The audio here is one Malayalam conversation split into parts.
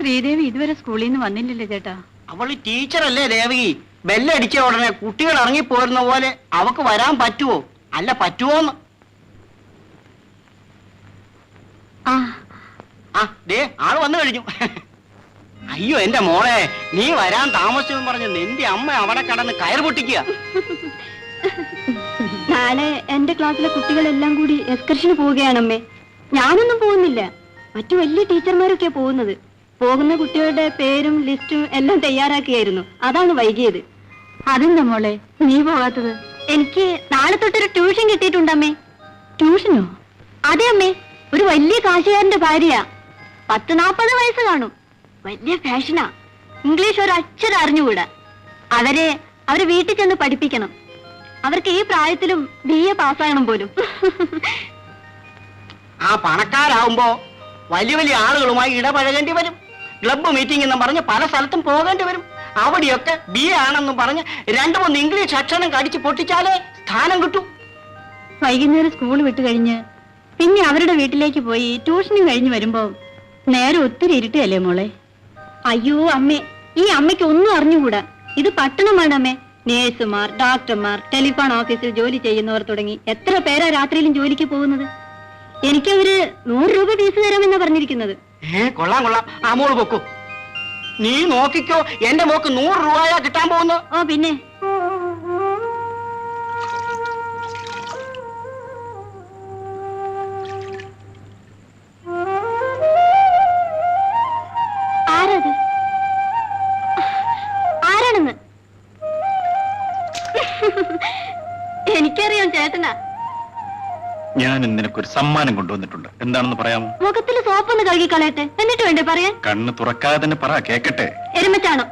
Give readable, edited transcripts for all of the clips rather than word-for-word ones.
ശ്രീദേവി ഇതുവരെ സ്കൂളിൽ നിന്ന് വന്നില്ലല്ലോ ചേട്ടാ. അവള് ടീച്ചറല്ലേ ദേവകി? ബെല്ലടിച്ച ഉടനെ കുട്ടികൾ ഇറങ്ങിപ്പോരുന്ന പോലെ അവക്ക് വരാൻ പറ്റുമോ? അല്ല പറ്റുമോന്ന്. ദേ ആള് വന്നു കഴിഞ്ഞു. അയ്യോ എന്റെ മോളെ, നീ വരാൻ താമസിച്ചെന്ന് പറഞ്ഞ് നിന്റെ അമ്മ അവിടെ കടന്ന് കയർ പൊട്ടിക്കുക. നാളെ എന്റെ ക്ലാസ്സിലെ കുട്ടികളെല്ലാം കൂടി എക്സ്കർഷന് പോവുകയാണമ്മേ. ഞാനൊന്നും പോകുന്നില്ല, മറ്റു വലിയ ടീച്ചർമാരൊക്കെയാ പോകുന്നത്. പോകുന്ന കുട്ടികളുടെ പേരും ലിസ്റ്റും എല്ലാം തയ്യാറാക്കിയായിരുന്നു, അതാണ് വൈകിയത്. അതെന്താ മോളെ നീ പോകാത്തത്? എനിക്ക് നാളെ തൊട്ടൊരു ട്യൂഷൻ കിട്ടിയിട്ടുണ്ടമ്മേ. ട്യൂഷനോ? അതെ അമ്മേ, ഒരു വലിയ കാശുകാരന്റെ ഭാര്യ. 40-40 വയസ്സ് കാണും. വലിയ ഫാഷനാ. ഇംഗ്ലീഷ് ഒരു അക്ഷരം അറിഞ്ഞുകൂടാ. അവരെ വീട്ടിൽ ചെന്ന് പഠിപ്പിക്കണം. അവർക്ക് ഈ പ്രായത്തിലും BA പാസ്സാകണം പോലും. ആ പണക്കാരാവുമ്പോ വലിയ വലിയ ആളുകളുമായി ഇടപഴകേണ്ടി വരും. ക്ലബ്ബ് മീറ്റിംഗ് എന്നും പറഞ്ഞ് പല സ്ഥലത്തും പോകേണ്ടി വരും. അവിടെയൊക്കെ BA ആണെന്നും പറഞ്ഞ് 2-3 ഇംഗ്ലീഷ് അക്ഷരം കടിച്ച് പൊട്ടിച്ചാലേ സ്ഥാനം കിട്ടും. വൈകുന്നേരം സ്കൂൾ വിട്ട് കഴിഞ്ഞ് പിന്നെ അവരുടെ വീട്ടിലേക്ക് പോയി ട്യൂഷനും കഴിഞ്ഞ് വരുമ്പോ നേരെ ഒത്തിരി ഇരുട്ടല്ലേ മോളെ. അയ്യോ അമ്മേ, ഈ അമ്മയ്ക്ക് ഒന്നും അറിഞ്ഞുകൂടാ. ഇത് പട്ടണമാണ് അമ്മേ. നേഴ്സുമാർ, ഡോക്ടർമാർ, ടെലിഫോൺ ഓഫീസിൽ ജോലി ചെയ്യുന്നവർ തുടങ്ങി എത്ര പേരാ രാത്രിയിലും ജോലിക്ക് പോകുന്നത്. എനിക്കവര് 100 രൂപ ഫീസ് തരാമെന്നാ പറഞ്ഞിരിക്കുന്നത്. കൊള്ളാം കൊള്ളാം. ആ മോള് പൊക്കോ, നീ നോക്കിക്കോ. എന്റെ മോക്ക് 100 രൂപയാ കിട്ടാൻ പോകുന്നു. ഓ പിന്നെ ആരാണെന്ന് എനിക്കറിയാം ചേട്ടനാ. ഞാൻ നിനക്കൊരു സമ്മാനം കൊണ്ടുവന്നിട്ടുണ്ട്. എന്താണെന്ന് പറയാമോ? മുഖത്തിൽ സോപ്പൊന്ന് കഴുകി കളയട്ടെ, എന്നിട്ട് വേണ്ടേ പറയാൻ? കണ്ണ് തുറക്കാതെ തന്നെ പറ, കേക്കട്ടെ. എരുമച്ചാണോ?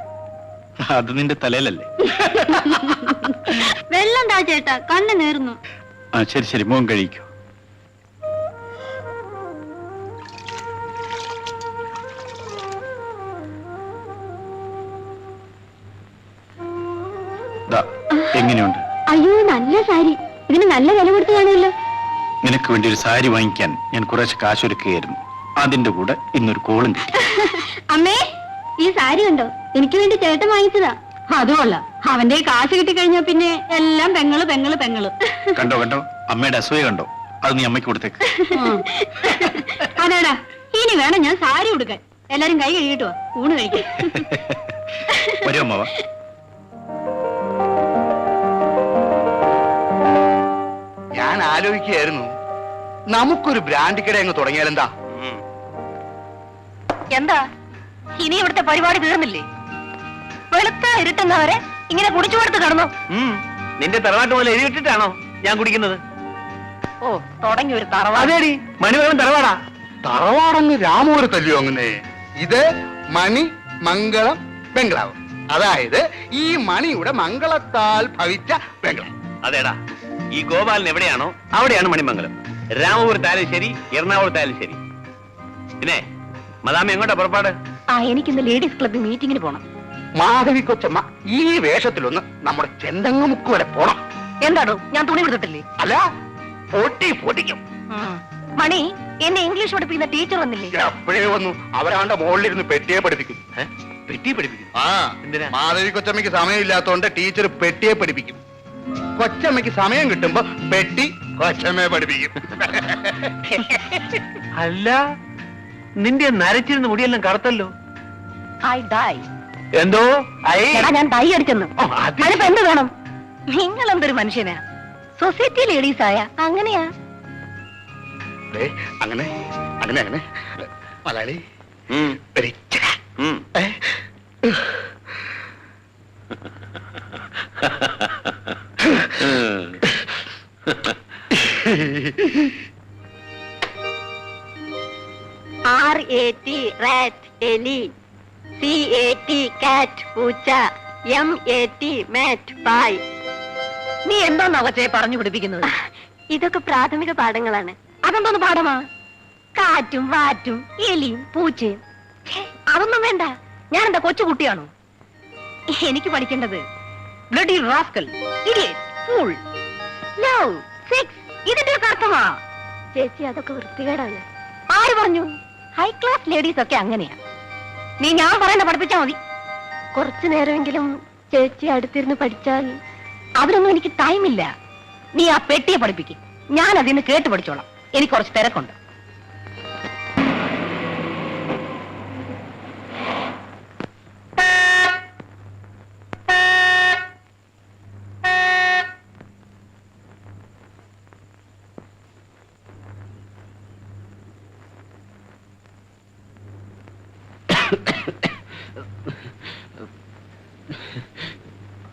അത് നിന്റെ തലയിലല്ലേ? വെള്ളം താ ചേട്ടാ, കണ്ണ് നേർന്നു. ആ ശരി ശരി, മോൻ കഴിക്കൂ. എങ്ങനെയുണ്ട്? അയ്യോ നല്ല സാരി. ഇതിന് നല്ല വില കൊടുത്തു കാണുമല്ലോ. നിനക്ക് വേണ്ടി ഒരു സാരി വാങ്ങിക്കാൻ ഞാൻ കുറച്ച് കാശൊരുക്കുകയായിരുന്നു. അതിന്റെ കൂടെ ഇന്നൊരു കോളും കിട്ടി. അമ്മേ, ഈ സാരി കണ്ടോ? എനിക്ക് വേണ്ടി ചേട്ടൻ വാങ്ങിച്ചതാ. അതുമല്ല, അവന്റെ കാശ് കിട്ടിക്കഴിഞ്ഞാ പിന്നെ എല്ലാം പെങ്ങള് പെങ്ങള് പെങ്ങള്. കണ്ടോ കണ്ടോ, അമ്മയുടെ അസൂയ കണ്ടോ? അത് നീ അമ്മയ്ക്ക് കൊടുത്തേക്ക്. അതേടാ, ഇനി വേണം ഞാൻ സാരി ഉടുക്കാൻ. എല്ലാരും കൈ കഴുകിട്ടോ ഊണ് കഴിക്കാൻ. വരൂ അമ്മ. ഞാൻ ആലോചിക്കുകയായിരുന്നു, നമുക്കൊരു ബ്രാൻഡ് കട അങ്ങ് തുടങ്ങിയാലെന്താ? എന്താ ഇനി ഇവിടുത്തെ പരിപാടി തീർന്നില്ലേ? വെളുത്ത ഇരുട്ടുന്നവരെ ഇങ്ങനെ കുടിച്ചു കൊടുത്ത് കിടന്നു. നിന്റെ തറവാട്ട് പോലെ എഴുതിയിട്ടാണോ ഞാൻ കുടിക്കുന്നത്? ഓ, തുടങ്ങി ഒരു തറവാട്. മണിമംഗലം തറവാടാ. തറവാടങ്ങ് രാമൂര് തല്ലി വാങ്ങുന്നേ. ഇത് മണി മംഗളം ബംഗ്ലാവ്. അതായത് ഈ മണിയുടെ മംഗളത്താൽ ഭവിച്ച ബംഗ്ലാവ്. അതേടാ, ഈ ഗോപാലൻ എവിടെയാണോ അവിടെയാണ് മണിമംഗലം. രാമപുരത്തായാലും ശരി, എറണാകുളത്തായാലും ശരി. പിന്നെ മദാമ എങ്ങോട്ടാ പുറപ്പാട്? എനിക്കിന്ന് ലേഡീസ് ക്ലബ് മീറ്റിംഗിന് പോണം. മാധവി കൊച്ചമ്മ ഈ വേഷത്തിലൊന്ന് നമ്മുടെ ചെന്തങ്ങുമുക്ക് വരെ പോണം. എന്താണോ ഞാൻ തുണി കൊടുത്തിട്ടില്ലേ? അല്ല, പൊട്ടിക്കും. മണി, എന്നെ ഇംഗ്ലീഷ് പഠിപ്പിക്കുന്ന ടീച്ചർ വന്നില്ലേ? എപ്പോഴേ വന്നു. അവരാണ്ട് മുകളിലിരുന്ന് പെട്ടിയെ പഠിപ്പിക്കും. പെട്ടി പഠിപ്പിക്കും. എന്തിനാ? മാധവി കൊച്ചമ്മയ്ക്ക് സമയമില്ലാത്തോണ്ട് ടീച്ചർ പെട്ടിയെ പഠിപ്പിക്കും. കൊച്ചമ്മയ്ക്ക് സമയം കിട്ടുമ്പോ പെട്ടി കൊച്ചമ്മയെ പഠിപ്പിക്കും. അല്ല, നിന്റെ നരച്ചിരുന്ന മുടിയെല്ലാം കറുത്തല്ലോ. എന്തോ ഞാൻ ഡൈ അടിച്ചെന്ന്. അതിപ്പോ എന്ത് വേണം? നിങ്ങൾ എന്തൊരു മനുഷ്യനാ? സൊസൈറ്റി ലേഡീസ് ആയ അങ്ങനെയാ? അങ്ങനെ അങ്ങനെ അങ്ങനെ മലയാളി RAT റാറ്റ് എലി, CAT കാറ്റ് പൂച്ച, MAT മാറ്റ് പായ്. നീ എന്താ കൊച്ചേ പറഞ്ഞു പിടിപ്പിക്കുന്നത്? ഇതൊക്കെ പ്രാഥമിക പാഠങ്ങളാണ്. അതെന്തോന്ന് പാഠമാ? കാറ്റും വാറ്റും എലിയും പൂച്ചയും. അതൊന്നും വേണ്ട. ഞാൻ എന്താ കൊച്ചുകുട്ടിയാണോ? എനിക്ക് പഠിക്കേണ്ടത് bloody rascal, idiot, fool, love, sex. ഇതിന്റെ ഒരു അർത്ഥമാ? ചേച്ചി, അതൊക്കെ വൃത്തികേടാണ്. ആര് പറഞ്ഞു? ഹൈ ക്ലാസ് ലേഡീസ് ഒക്കെ അങ്ങനെയാ. നീ ഞാൻ പറയുന്ന പഠിപ്പിച്ചാ മതി. കുറച്ചു നേരമെങ്കിലും ചേച്ചി അടുത്തിരുന്ന് പഠിച്ചാൽ. അതിനൊന്നും എനിക്ക് ടൈമില്ല. നീ ആ പെട്ടിയെ പഠിപ്പിക്കും, ഞാൻ അതിന് കേട്ട് പഠിച്ചോളാം. എനിക്ക് കുറച്ച് തിരക്കുണ്ട്.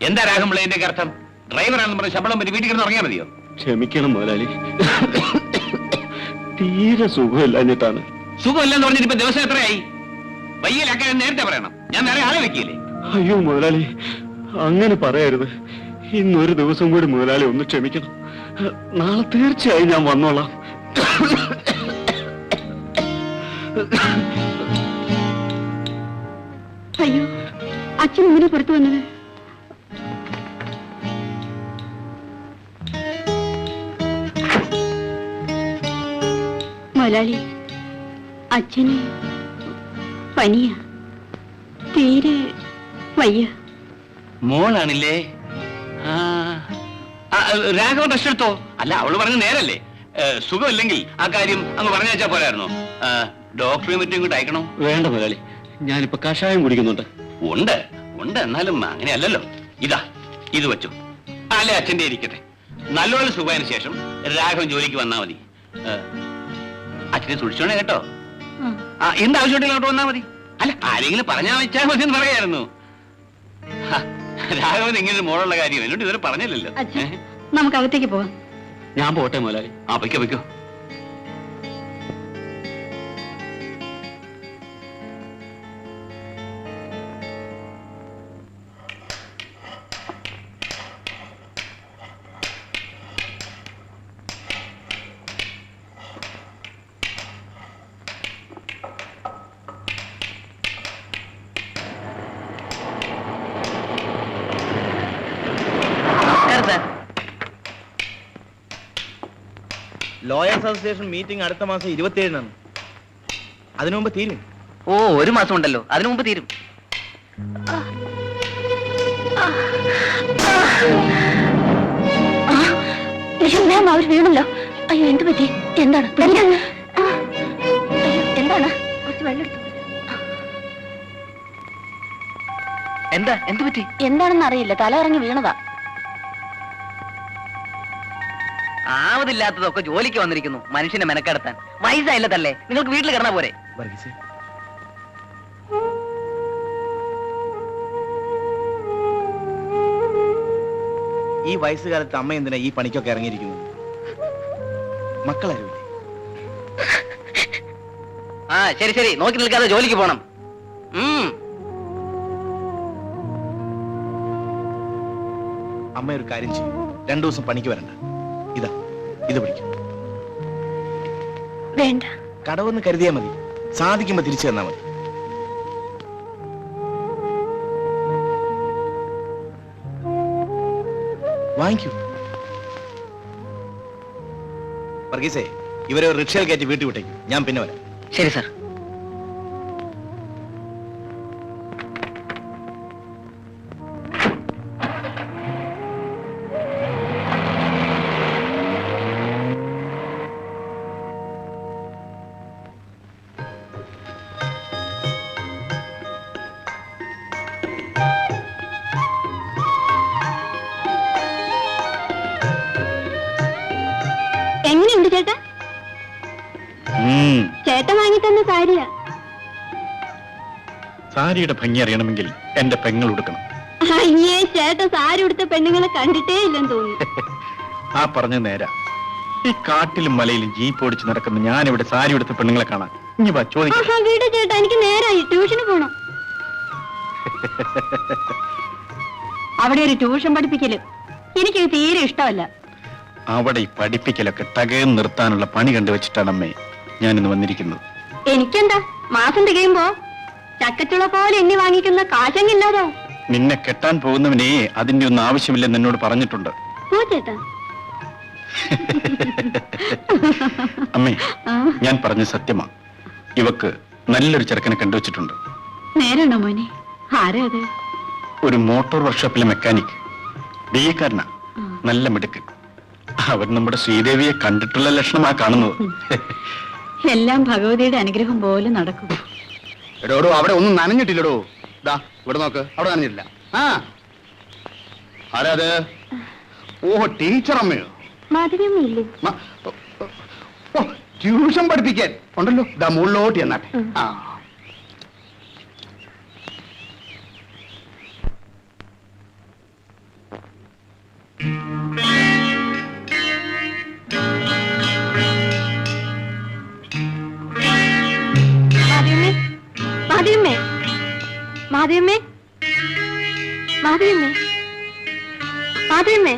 എന്താ രാഘവപിള്ള ഇതിന്റെ അർത്ഥം? ഡ്രൈവറാണെന്ന് പറഞ്ഞ് ശമ്പളം പറ്റി വീട്ടിൽ കിടന്ന് ഇറങ്ങിയാൽ മതിയോ? ക്ഷമിക്കണം മുതലാളി, തീരെ സുഖമില്ലാഞ്ഞിട്ടാണ്. സുഖമില്ലെന്ന് പറഞ്ഞിട്ട് ഇപ്പൊ ദിവസം എത്രയായി? വയ്യലാക്കാൻ നേരത്തെ പറയണം, ഞാൻ വേറെ ആളെ വെക്കില്ലേ? അയ്യോ മുതലാളി, അങ്ങനെ പറയരുത്. ഇന്നൊരു ദിവസം കൂടി മുതലാളി ഒന്ന് ക്ഷമിക്കണം. നാളെ തീർച്ചയായും ഞാൻ വന്നോളാം. അയ്യോ, അച്ഛൻ ഇങ്ങനെ പുറത്തു വന്നത്? മുതലാളി, അച്ഛന് പനിയാ, തീരെ വയ്യ. മോളാണില്ലേ? രാഘവൻ റെസ്റ്റ് എടുത്തോ. അല്ല, അവള് പറഞ്ഞ നേരല്ലേ. സുഖമില്ലെങ്കിൽ ആ കാര്യം അങ്ങ് പറഞ്ഞു വെച്ചാ പോരായിരുന്നോ? ഡോക്ടറെ മറ്റും ഇങ്ങോട്ട് അയക്കണോ? വേണ്ട മുതലാളി, ഞാനിപ്പോ കഷായം കുടിക്കുന്നുണ്ട്. ഉണ്ട് ഉണ്ട്, എന്നാലും അങ്ങനെയല്ലല്ലോ. ഇതാ, ഇത് വെച്ചു. അല്ലെ അച്ഛന്റെ ഇരിക്കട്ടെ. നല്ലോണം സുഖമായതിനു ശേഷം രാഘവൻ ജോലിക്ക് വന്നാ മതി. അച്ഛനെ സൂക്ഷിച്ചോണേ കേട്ടോ. എന്താവശ്യമുണ്ടെങ്കിൽ അങ്ങോട്ട് വന്നാ മതി. അല്ല, ആരെങ്കിലും പറഞ്ഞാ വെച്ചാൽ മതി എന്ന് പറയായിരുന്നു. രാഘവൻ ഇങ്ങനെ മോളുള്ള കാര്യം എന്നോട് ഇതുവരെ പറഞ്ഞില്ലല്ലോ. നമുക്ക് അകത്തേക്ക് പോവാം. ഞാൻ പോട്ടെ മുതലാളി. പൊയ്ക്കോ പൊയ്ക്കോ. ലോയേഴ്സ് അസോസിയേഷൻ മീറ്റിംഗ് അടുത്ത മാസം 27-നാണ്. അതിനു മുമ്പ് തീരും. ഓ, ഒരു മാസം ഉണ്ടല്ലോ, അതിനു മുമ്പ് തീരും. അവർ വീണല്ലോ. അയ്യോ, എന്ത് പറ്റി? എന്താണ്? എന്താണ്? കുറച്ച് വെള്ളം എടുത്തു. എന്ത് പറ്റി? എന്താണെന്ന് അറിയില്ല, തല ഇറങ്ങി വീണതാ. ആവതില്ലാത്തതൊക്കെ ജോലിക്ക് വന്നിരിക്കുന്നു, മനുഷ്യനെ മെനക്കെടുത്താൻ. വയസ്സായില്ല തല്ലേ, നിങ്ങൾക്ക് വീട്ടിൽ കിടന്നാ പോരെ? വർഗീസേ, ഈ വയസ്സുകാലത്ത് അമ്മ എന്തിനാ ഈ പണിക്കൊക്കെ ഇറങ്ങിയിരിക്കുന്നത്? മക്കളാരുമില്ലേ? ശരി ശരി, നോക്കി നിൽക്കാതെ ജോലിക്ക് പോണം. അമ്മ ഒരു കാര്യം ചെയ്യും, 2 ദിവസം പണിക്ക് വരണ്ട. ഇതാ, ഇത് പിടിക്കും. വേണ്ട, കടവെന്ന് കരുതിയാ മതി, സാധിക്കുമ്പോ തിരിച്ചു തന്നാ മതി. വാങ്ങിക്കൂ. വർഗീസേ, ഇവരെ ഒരു റിക്ഷയിൽ കയറ്റി വീട്ടിൽ വിട്ടേക്കും, ഞാൻ പിന്നെ വരാം. ശരി സാർ. എങ്ങനെയുണ്ട് ചേട്ടാ? ചേട്ടൻ വാങ്ങി തന്ന സാരിയാ. സാരിയുടെ ഭംഗി അറിയണമെങ്കിൽ എന്റെ പെങ്ങൾ ഉടുക്കണം. അയ്യേ, ചേട്ടൻ സാരി ഉടുത്ത പെണ്ണുങ്ങളെ കണ്ടിട്ടേ ഇല്ലെന്ന് തോന്നുന്നു. ആ പറഞ്ഞ നേരാ. ഈ കാട്ടിലും മലയിലും ജീപ്പ് ഓടിച്ച് നടക്കുന്ന ഞാൻ ഇവിടെ സാരി ഉടുത്ത പെണ്ണുങ്ങളെ കാണാൻ. ഇനി വാ, ചോദിക്കാം. വീട് ചേട്ടാ, എനിക്ക് നേരായി ട്യൂഷന് പോണം. അവിടെ ഒരു ട്യൂഷൻ പഠിപ്പിക്കല് എനിക്ക് തീരെ ഇഷ്ടമല്ല. അവിടെ ഈ പഠിപ്പിക്കലൊക്കെ തകർന്ന് നിർത്താനുള്ള പണി കണ്ടുവച്ചിട്ടാണ് അമ്മേ ഞാനിന്ന് വന്നിരിക്കുന്നത്. എനിക്കെന്താ, മാസം തികയുമ്പോ ചക്കച്ചുള പോലെ എണ്ണി വാങ്ങിക്കുന്ന കാശങ്ങില്ലാതോ? നിന്നെ കെട്ടാൻ പോകുന്നവനെ അതിന്റെ ഒന്നും ആവശ്യമില്ലെന്ന് എന്നോട് പറഞ്ഞിട്ടുണ്ട്. പോ ചേട്ടാ. അമ്മേ, ഞാൻ പറഞ്ഞ സത്യമാ. ഇവക്ക് നല്ലൊരു ചെറുക്കനെ കണ്ടുവച്ചിട്ടുണ്ട്. നേരാണോ മോനെ? ആരാ അത്? ഒരു മോട്ടോർ വർക്ക്ഷോപ്പിലെ മെക്കാനിക്, ബിഎക്കാരനാ, നല്ല മിടുക്ക്. അവർ നമ്മുടെ ശ്രീദേവിയെ കണ്ടിട്ടുള്ള ലക്ഷണമാ കാണുന്നത്. എല്ലാം ഭഗവതിയുടെ അനുഗ്രഹം പോലെ നടക്കും. എടോ അവിടെ ഒന്നും നനഞ്ഞിട്ടില്ലടോ. ദാ ഇവിടെ നോക്ക്, അവിടെ നനഞ്ഞിട്ടില്ല. ആ ആരാ അത്? ഓഹോ, ടീച്ചർ അമ്മയോ? മാധവിയമ്മയില്ലേ? ഓ, ട്യൂഷൻ പഠിപ്പിക്കാൻ ഉണ്ടല്ലോ. ദാ മുകളിലോട്ട് എന്നാട്ടെ. ആ മാധവിയമ്മേ, മാധവിയമ്മേ, മാധവിയമ്മേ, മാധവിയമ്മേ, മാധവിയമ്മേ.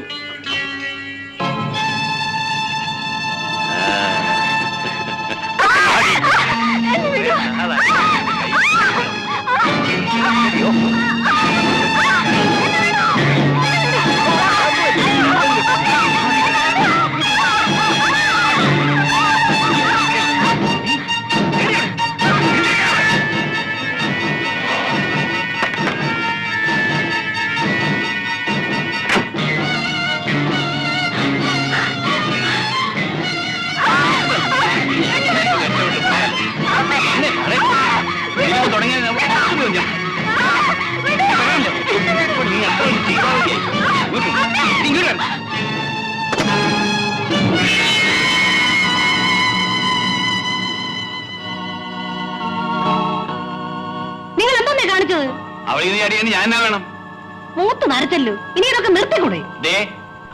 നിങ്ങൾ എന്തോന്നേ കാണിച്ചത്? അവളിങ്ങനെ ചാടിയാണ് ഞാൻ എന്നാ വേണം? മൂത്ത് നരച്ചല്ലോ, ഇനി ഇതൊക്കെ നിർത്തിക്കൂടെ? ദേ,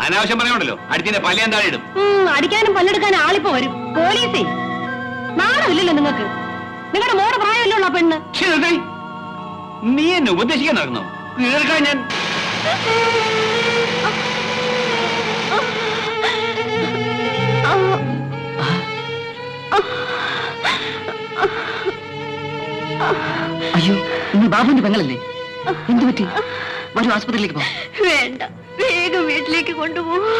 അനാവശ്യം പറഞ്ഞോണ്ടല്ലോ, അടുത്തിന്റെ പല്ലിയാൻ താഴെ ഇടും. അടിക്കാനും പല്ലെടുക്കാനും ആളിപ്പോ വരും. പോലീസേ, നാണമില്ലല്ലോ നിങ്ങൾക്ക്. നിങ്ങളുടെ മോടെ പ്രായമല്ലോ ഉള്ള പെണ്ണ്. ഛെ, നിർത്തടി. നീ എന്നെ ഉപദേശിക്കാൻ നടക്കുന്നോ? കേൾക്കാൻ ഞാൻ അയ്യോ, ഇന്ന് ബാബുവിന്റെ പെങ്ങളല്ലേ? എന്തു പറ്റി? വരൂ, ആസ്പത്രിയിലേക്ക് പോ. വേണ്ട, വേഗം വീട്ടിലേക്ക് കൊണ്ടുപോകും.